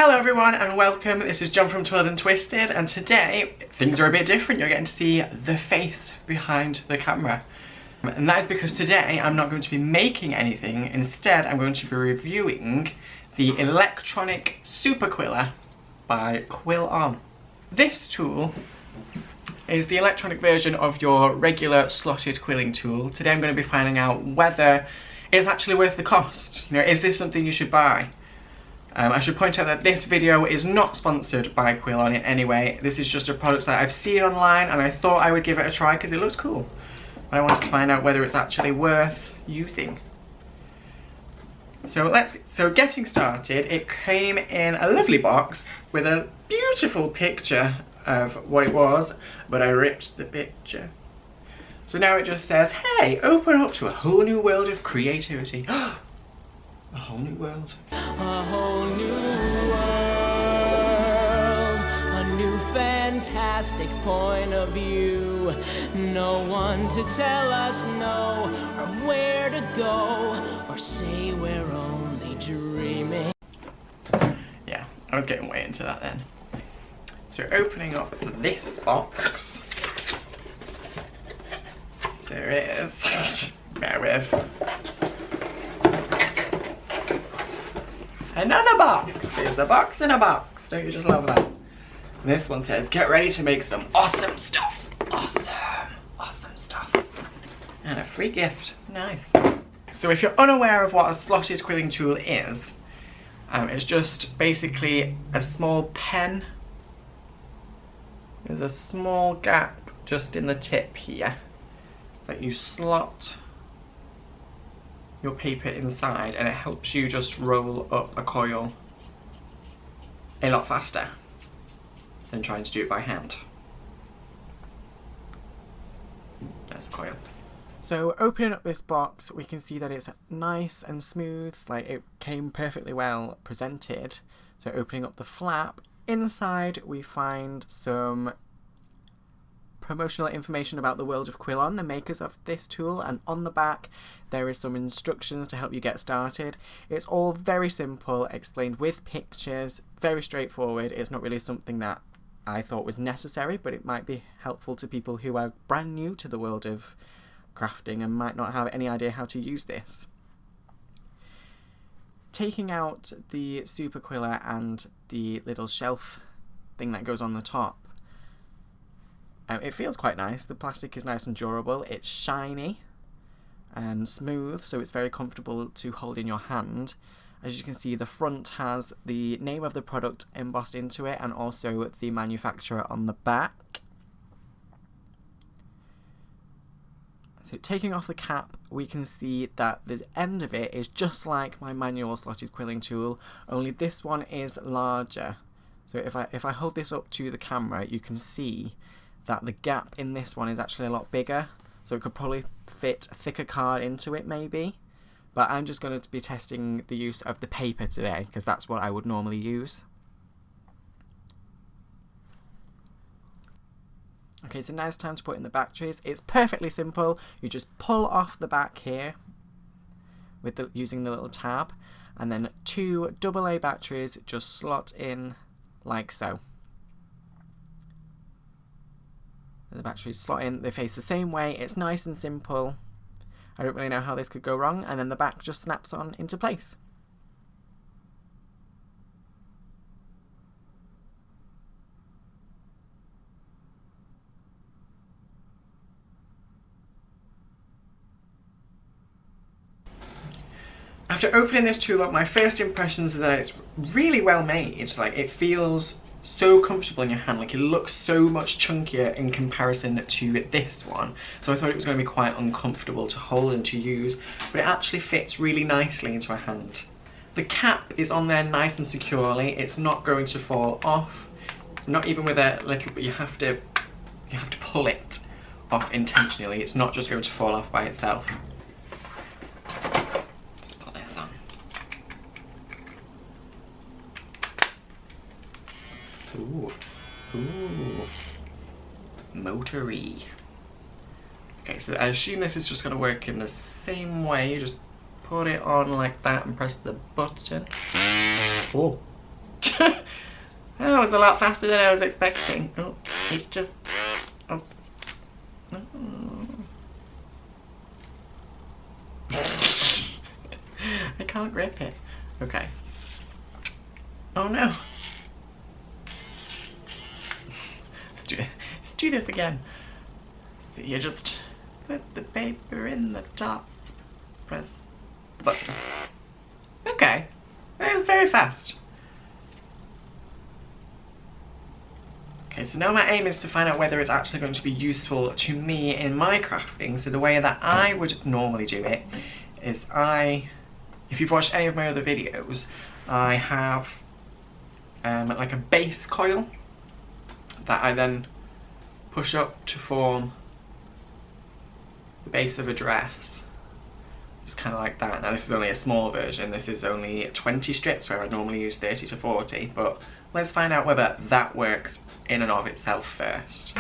Hello everyone and welcome, this is John from Twirled and Twisted, and today things are a bit different. You're getting to see the face behind the camera. And that is because today I'm not going to be making anything, instead I'm going to be reviewing the electronic Super Quiller by Quill. This tool is the electronic version of your regular slotted quilling tool. Today I'm going to be finding out whether it's actually worth the cost. You know, is this something you should buy? I should point out that this video is not sponsored by Quill in any way. This is just a product that I've seen online and I thought I would give it a try because it looks cool. But I wanted to find out whether it's actually worth using. So getting started, it came in a lovely box with a beautiful picture of what it was, but I ripped the picture. So now it just says, hey, open up to a whole new world of creativity. A whole new world. A whole new world. A new fantastic point of view. No one to tell us no, or where to go, or say we're only dreaming. Yeah, I was getting way into that then. So opening up this box. There it is. Bear with. Another box! There's a box in a box. Don't you just love that? And this one says, get ready to make some awesome stuff. Awesome stuff. And a free gift. Nice. So if you're unaware of what a slotted quilling tool is, it's just basically a small pen. There's a small gap just in the tip here that you slot your paper inside, and it helps you just roll up a coil a lot faster than trying to do it by hand. There's a coil. So opening up this box, we can see that it's nice and smooth, like it came perfectly well presented. So opening up the flap, inside we find some promotional information about the world of Quill, the makers of this tool, and on the back there is some instructions to help you get started. It's all very simple, explained with pictures, very straightforward. It's not really something that I thought was necessary, but it might be helpful to people who are brand new to the world of crafting and might not have any idea how to use this. Taking out the Super Quiller and the little shelf thing that goes on the top, it feels quite nice. The plastic is nice and durable. It's shiny and smooth, so it's very comfortable to hold in your hand. As you can see, the front has the name of the product embossed into it and also the manufacturer on the back. So taking off the cap, we can see that the end of it is just like my manual slotted quilling tool, only this one is larger. So if I hold this up to the camera, you can see that the gap in this one is actually a lot bigger, so it could probably fit a thicker card into it maybe, but I'm just going to be testing the use of the paper today because that's what I would normally use. Okay, so now it's time to put in the batteries. It's perfectly simple. You just pull off the back here with using the little tab, and then 2 AA batteries just slot in like so. The batteries slot in, they face the same way, it's nice and simple. I don't really know how this could go wrong, and then the back just snaps on into place. After opening this tool up, my first impressions are that it's really well made. It's like, it feels so comfortable in your hand, like it looks so much chunkier in comparison to this one. So I thought it was going to be quite uncomfortable to hold and to use, but it actually fits really nicely into a hand. The cap is on there nice and securely. It's not going to fall off, not even with a little, but you have to pull it off intentionally. It's not just going to fall off by itself. Ooh, motory. Okay, so I assume this is just going to work in the same way. You just put it on like that and press the button. Oh, That was a lot faster than I was expecting. Oh, it's just... Oh. I can't grip it. Okay. Oh no. Let's do this again. So you just put the paper in the top, press the button. Okay. That was very fast. Okay, so now my aim is to find out whether it's actually going to be useful to me in my crafting. So the way that I would normally do it is if you've watched any of my other videos, I have like a base coil that I then push up to form the base of a dress. Just kind of like that. Now this is only a small version, this is only 20 strips where I'd normally use 30 to 40, but let's find out whether that works in and of itself first.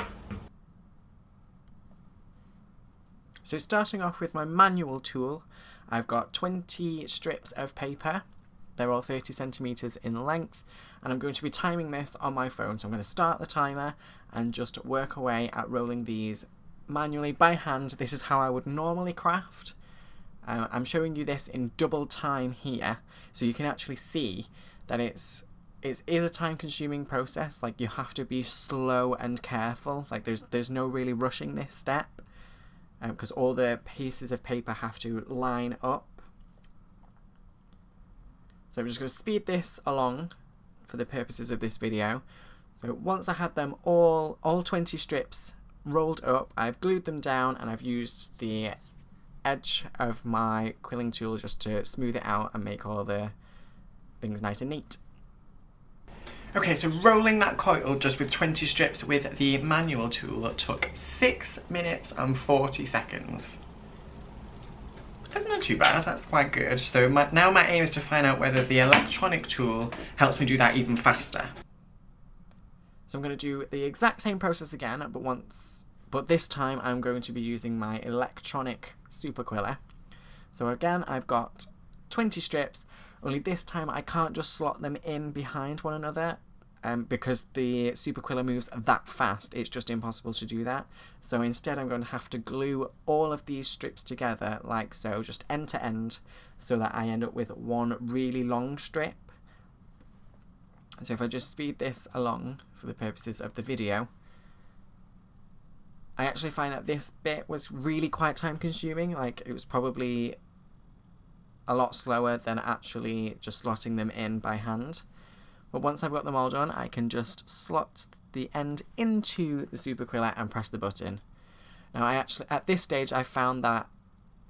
So starting off with my manual tool, I've got 20 strips of paper. They're all 30 centimeters in length, and I'm going to be timing this on my phone. So I'm going to start the timer and just work away at rolling these manually by hand. This is how I would normally craft. I'm showing you this in double time here, so you can actually see that it is a time-consuming process. Like, you have to be slow and careful. Like, there's no really rushing this step, because all the pieces of paper have to line up. So I'm just going to speed this along for the purposes of this video. So once I had them all 20 strips rolled up, I've glued them down and I've used the edge of my quilling tool just to smooth it out and make all the things nice and neat. Okay, so rolling that coil just with 20 strips with the manual tool took 6 minutes and 40 seconds. That's not too bad, that's quite good. So now my aim is to find out whether the electronic tool helps me do that even faster. So I'm going to do the exact same process again, but this time I'm going to be using my electronic Super Quiller. So again, I've got 20 strips, only this time I can't just slot them in behind one another, because the Super Quiller moves that fast, it's just impossible to do that. So instead I'm going to have to glue all of these strips together like so, just end to end, so that I end up with one really long strip. So if I just speed this along for the purposes of the video, I actually find that this bit was really quite time consuming. Like, it was probably a lot slower than actually just slotting them in by hand. But once I've got them all done, I can just slot the end into the Super Quiller and press the button. Now at this stage I found that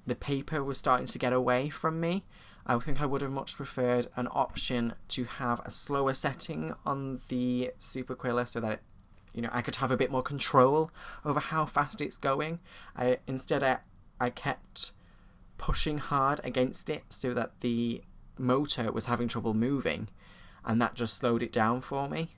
the paper was starting to get away from me. I think I would have much preferred an option to have a slower setting on the Super Quiller so that I could have a bit more control over how fast it's going. Instead I kept pushing hard against it so that the motor was having trouble moving, and that just slowed it down for me.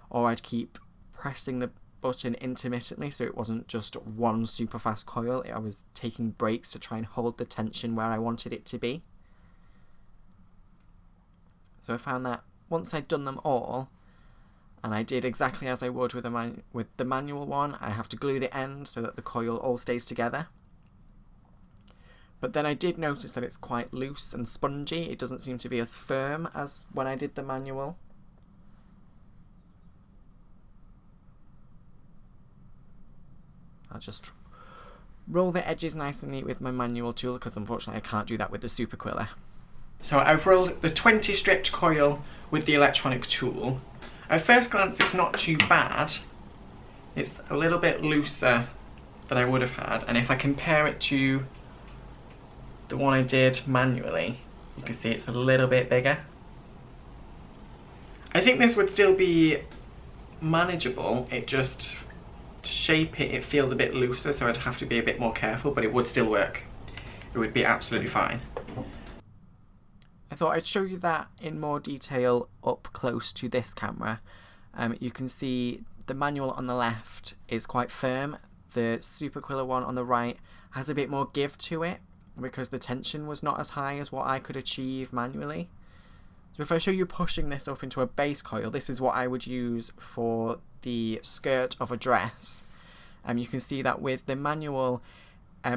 Or I'd keep pressing the button intermittently so it wasn't just one super fast coil. I was taking breaks to try and hold the tension where I wanted it to be. So I found that once I'd done them all, and I did exactly as I would with the manual one, I have to glue the end so that the coil all stays together. But then I did notice that it's quite loose and spongy. It doesn't seem to be as firm as when I did the manual. I'll just roll the edges nice and neat with my manual tool, because unfortunately I can't do that with the Super Quiller. So I've rolled the 20 stripped coil with the electronic tool. At first glance it's not too bad. It's a little bit looser than I would have had, and if I compare it to the one I did manually, you can see it's a little bit bigger. I think this would still be manageable, it just, to shape it, it feels a bit looser, so I'd have to be a bit more careful, but it would still work. It would be absolutely fine. I thought I'd show you that in more detail up close to this camera. You can see the manual on the left is quite firm. The Super Quiller one on the right has a bit more give to it, because the tension was not as high as what I could achieve manually. So if I show you pushing this up into a base coil, this is what I would use for the skirt of a dress. You can see that with the manual,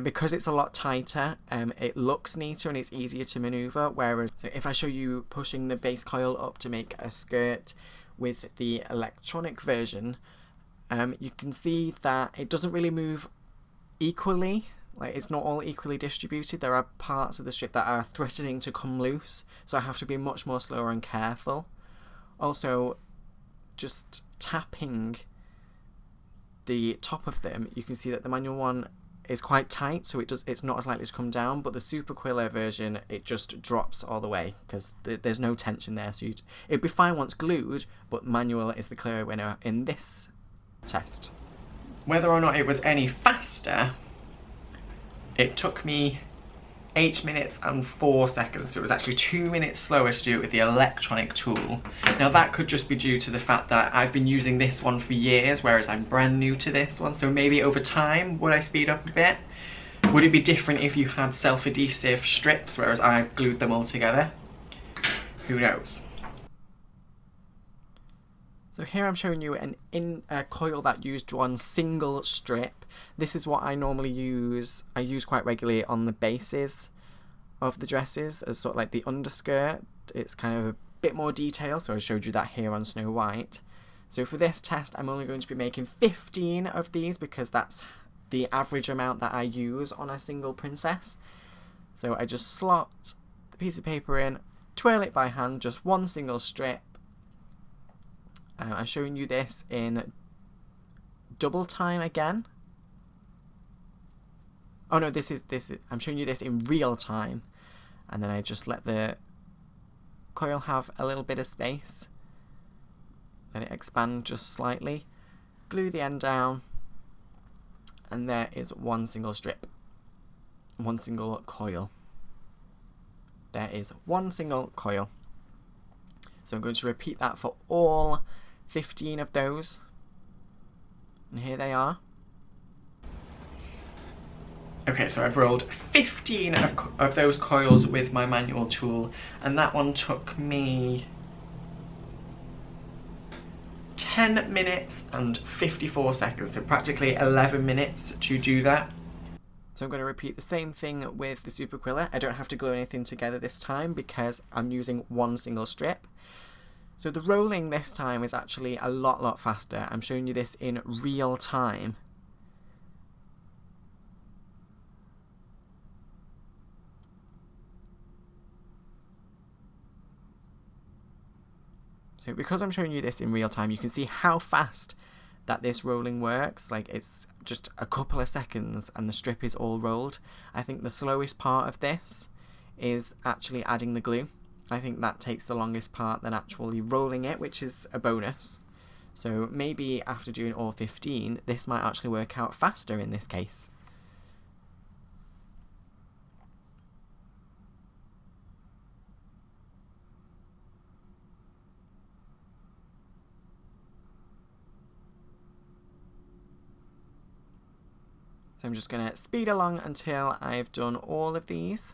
because it's a lot tighter, it looks neater and it's easier to maneuver. Whereas so if I show you pushing the base coil up to make a skirt with the electronic version, you can see that it doesn't really move equally. Like, it's not all equally distributed. There are parts of the strip that are threatening to come loose, so I have to be much more slower and careful. Also, just tapping the top of them, you can see that the manual one is quite tight, so it's not as likely to come down, but the Super Quiller version, it just drops all the way because there's no tension there. So it'd be fine once glued, but manual is the clear winner in this test. Whether or not it was any faster, it took me 8 minutes and 4 seconds, so it was actually 2 minutes slower to do it with the electronic tool. Now that could just be due to the fact that I've been using this one for years, whereas I'm brand new to this one, so maybe over time would I speed up a bit? Would it be different if you had self-adhesive strips, whereas I've glued them all together? Who knows? So here I'm showing you a coil that used one single strip. This is what I normally use. I use quite regularly on the bases of the dresses as sort of like the underskirt. It's kind of a bit more detail, so I showed you that here on Snow White. So for this test, I'm only going to be making 15 of these because that's the average amount that I use on a single princess. So I just slot the piece of paper in, twirl it by hand, just one single strip. I'm showing you this in double time again. Oh no, this is I'm showing you this in real time, and then I just let the coil have a little bit of space, let it expand just slightly, glue the end down, and there is one single strip, one single coil. There is one single coil. So I'm going to repeat that for all 15 of those, and here they are. Okay, so I've rolled 15 of those coils with my manual tool, and that one took me 10 minutes and 54 seconds, so practically 11 minutes to do that. So I'm going to repeat the same thing with the Super Quiller. I don't have to glue anything together this time because I'm using one single strip. So the rolling this time is actually a lot faster. I'm showing you this in real time. So because I'm showing you this in real time, you can see how fast that this rolling works. Like, it's just a couple of seconds and the strip is all rolled. I think the slowest part of this is actually adding the glue. I think that takes the longest part than actually rolling it, which is a bonus. So maybe after doing all 15, this might actually work out faster in this case. So I'm just going to speed along until I've done all of these.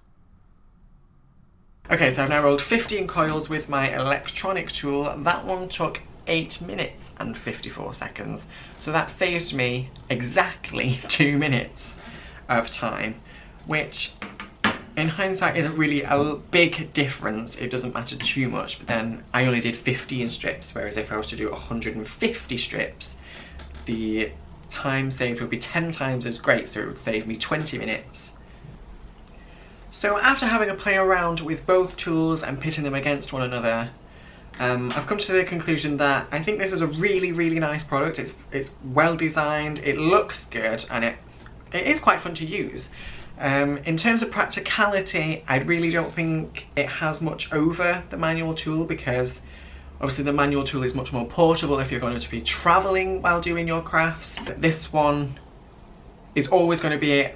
Okay, so I've now rolled 15 coils with my electronic tool. That one took 8 minutes and 54 seconds. So that saved me exactly 2 minutes of time, which in hindsight isn't really a big difference. It doesn't matter too much, but then I only did 15 strips, whereas if I was to do 150 strips, the time saved would be 10 times as great, so it would save me 20 minutes. So after having a play around with both tools and pitting them against one another, I've come to the conclusion that I think this is a really nice product. It's well designed, it looks good, and it is quite fun to use. In terms of practicality, I really don't think it has much over the manual tool, because obviously the manual tool is much more portable if you're going to be traveling while doing your crafts. This one is always going to be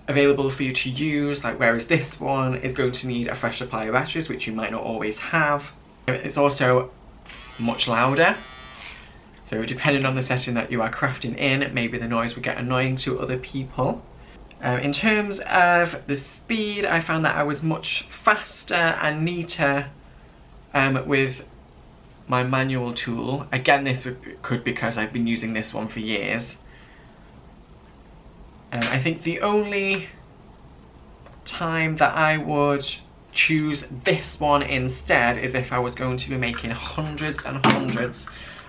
available for you to use, whereas this one is going to need a fresh supply of batteries, which you might not always have. It's also much louder, so depending on the setting that you are crafting in, maybe the noise would get annoying to other people. In terms of the speed, I found that I was much faster and neater with my manual tool. Again, this could because I've been using this one for years. I think the only time that I would choose this one instead is if I was going to be making hundreds and hundreds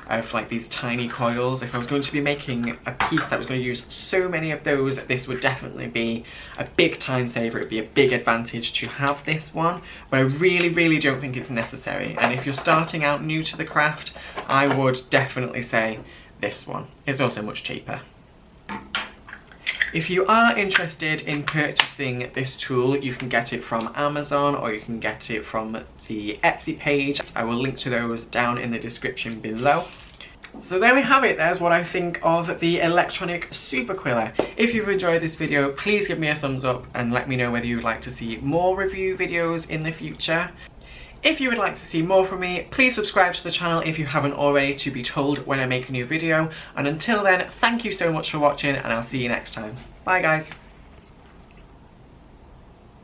of like these tiny coils. If I was going to be making a piece that was going to use so many of those, this would definitely be a big time saver. It would be a big advantage to have this one, but I really don't think it's necessary. And if you're starting out new to the craft, I would definitely say this one. It's also much cheaper. If you are interested in purchasing this tool, you can get it from Amazon or you can get it from the Etsy page. I will link to those down in the description below. So there we have it. There's what I think of the electronic Super Quiller. If you've enjoyed this video, please give me a thumbs up and let me know whether you would like to see more review videos in the future. If you would like to see more from me, please subscribe to the channel if you haven't already to be told when I make a new video. And until then, thank you so much for watching and I'll see you next time. Bye guys.